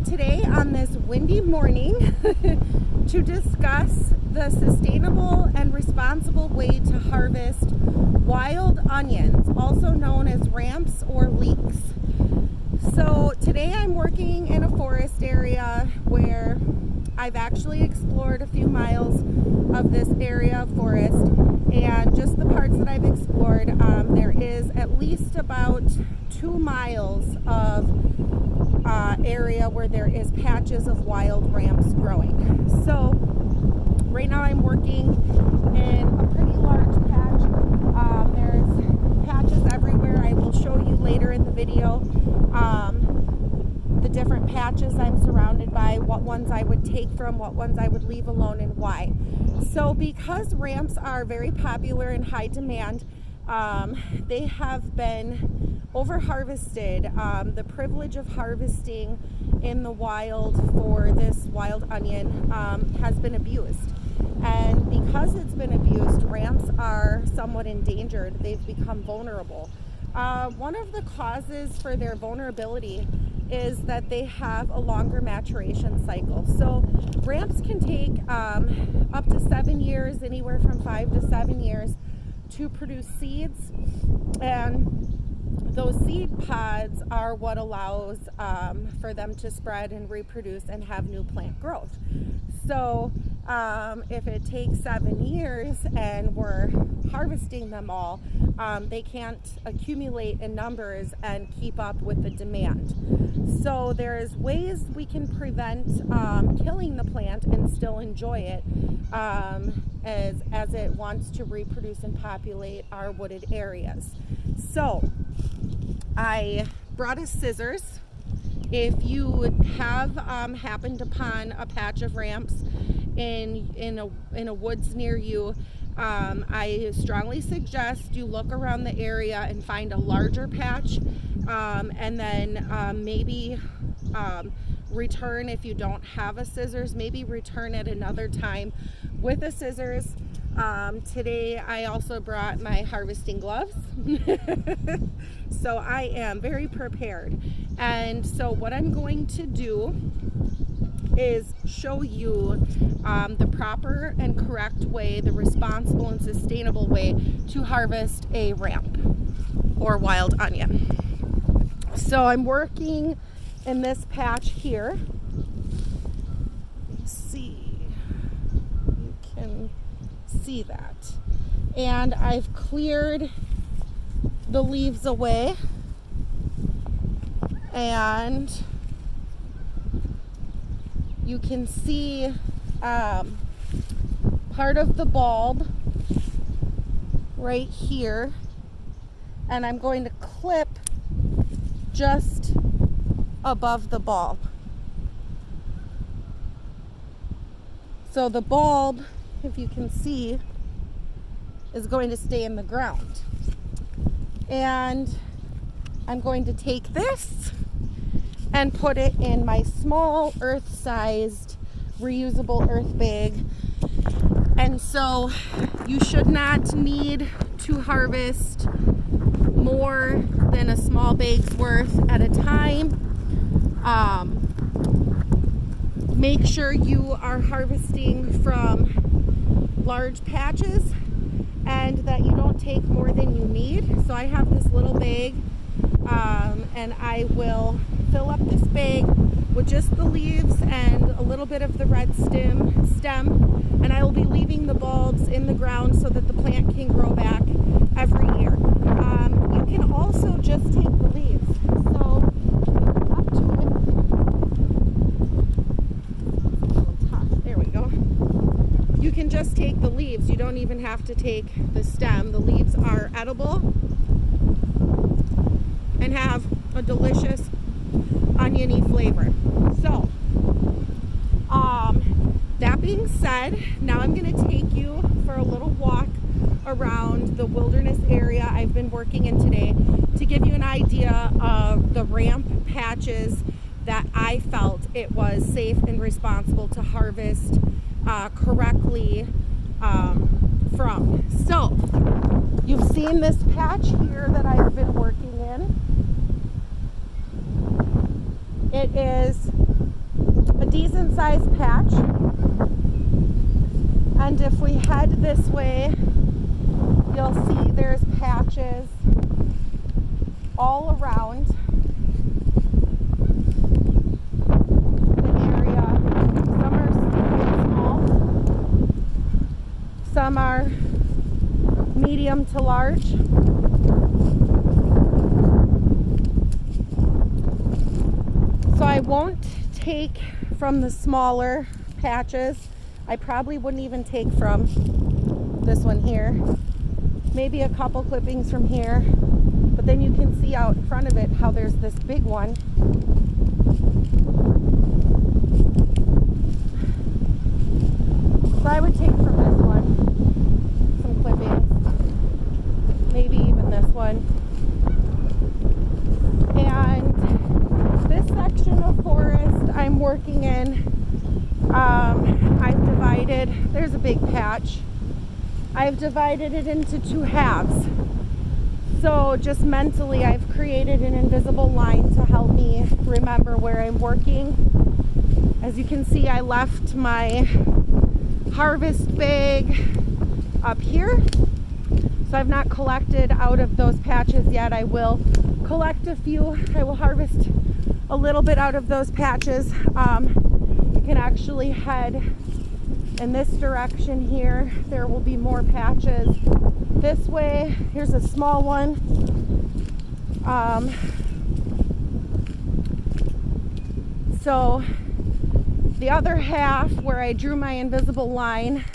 today on this windy morning to discuss the sustainable and responsible way to harvest wild onions, also known as ramps or leeks. So today I'm working in a forest area where I've actually explored a few miles of this area of forest, and just the parts that I've explored, there is at least about 2 miles of area where there is patches of wild ramps growing. So right now I'm working in a pretty large patch. There's patches everywhere. I will show you later in the video the different patches I'm surrounded by, what ones I would take from, what ones I would leave alone, and why. So because ramps are very popular and high demand, they have been over harvested. The privilege of harvesting in the wild for this wild onion has been abused. And because it's been abused, ramps are somewhat endangered. They've become vulnerable. One of the causes for their vulnerability is that they have a longer maturation cycle. So ramps can take up to 7 years, anywhere from 5 to 7 years to produce seeds, and those seed pods are what allows for them to spread and reproduce and have new plant growth. So if it takes 7 years and we're harvesting them all, they can't accumulate in numbers and keep up with the demand. So there's ways we can prevent killing the plant and still enjoy it as it wants to reproduce and populate our wooded areas. So I brought us scissors. If you have happened upon a patch of ramps in a woods near you, I strongly suggest you look around the area and find a larger patch, and then maybe return. If you don't have a scissors, maybe return at another time with a scissors. Today I also brought my harvesting gloves so I am very prepared. And so what I'm going to do is show you the proper and correct way, the responsible and sustainable way to harvest a ramp or wild onion. So I'm working in this patch here. See, you can see that. And I've cleared the leaves away, and you can see part of the bulb right here, and I'm going to clip just above the bulb. So the bulb, if you can see, is going to stay in the ground. And I'm going to take this and put it in my small earth-sized reusable earth bag. And so you should not need to harvest more than a small bag's worth at a time. Make sure you are harvesting from large patches and that you don't take more than you need. So I have this little bag, and I will fill up this bag with just the leaves and a little bit of the red stem, and I will be leaving the bulbs in the ground so that the plant can grow back every year. You can also just take the leaves. So up to it. There we go. You can just take the leaves. You don't even have to take the stem. The leaves are edible and have a delicious oniony flavor. So that being said, now I'm going to take you for a little walk around the wilderness area I've been working in today to give you an idea of the ramp patches that I felt it was safe and responsible to harvest correctly from. So you've seen this patch here that I've been working in. It is decent sized patch. And if we head this way, you'll see there's patches all around the area. Some are small, some are medium to large. So I won't take from the smaller patches. I probably wouldn't even take from this one here. Maybe a couple clippings from here. But then you can see out in front of it how there's this big one. So I would take from this one some clippings. Maybe even this one. And this section of forest I'm working in, I've divided, there's a big patch. I've divided it into two halves. So just mentally, I've created an invisible line to help me remember where I'm working. As you can see, I left my harvest bag up here. So I've not collected out of those patches yet. I will collect a few. I will harvest a little bit out of those patches. You can actually head in this direction here. There will be more patches this way. Here's a small one. So the other half where I drew my invisible line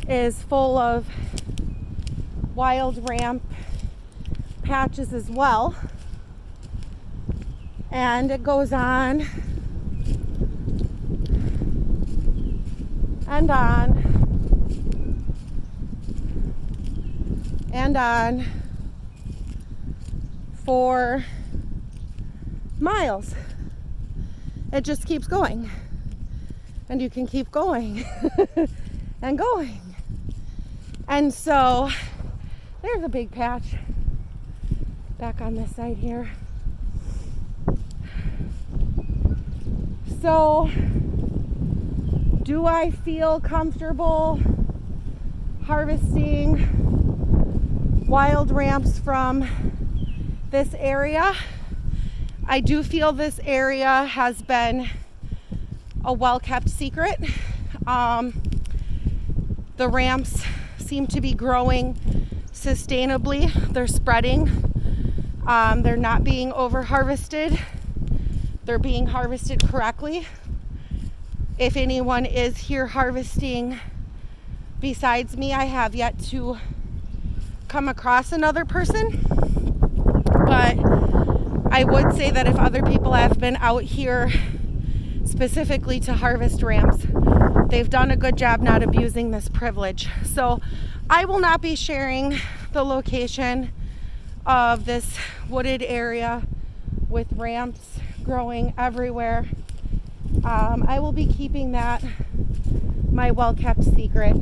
is full of wild ramp patches as well. And it goes on and on and on for miles. It just keeps going, and you can keep going and going. And so there's a big patch back on this side here. So do I feel comfortable harvesting wild ramps from this area? I do feel this area has been a well-kept secret. The ramps seem to be growing sustainably. They're spreading. They're not being over-harvested. They're being harvested correctly. If anyone is here harvesting besides me, I have yet to come across another person. But I would say that if other people have been out here specifically to harvest ramps, they've done a good job not abusing this privilege. So I will not be sharing the location of this wooded area with ramps growing everywhere. I will be keeping that my well-kept secret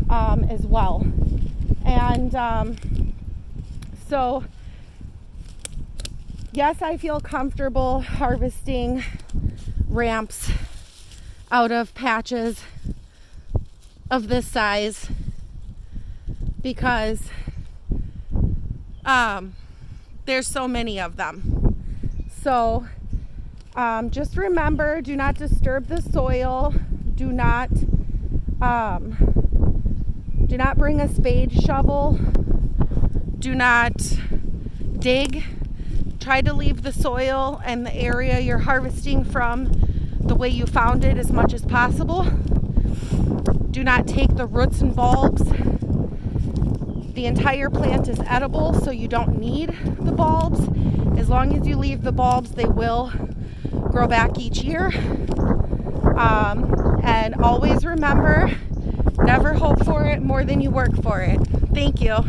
as well. And so yes, I feel comfortable harvesting ramps out of patches of this size because there's so many of them. So just remember, do not disturb the soil. Do not bring a spade shovel. Do not dig. Try to leave the soil and the area you're harvesting from the way you found it as much as possible. Do not take the roots and bulbs. The entire plant is edible, so you don't need the bulbs. As long as you leave the bulbs, they will grow back each year. And always remember, never hope for it more than you work for it. Thank you.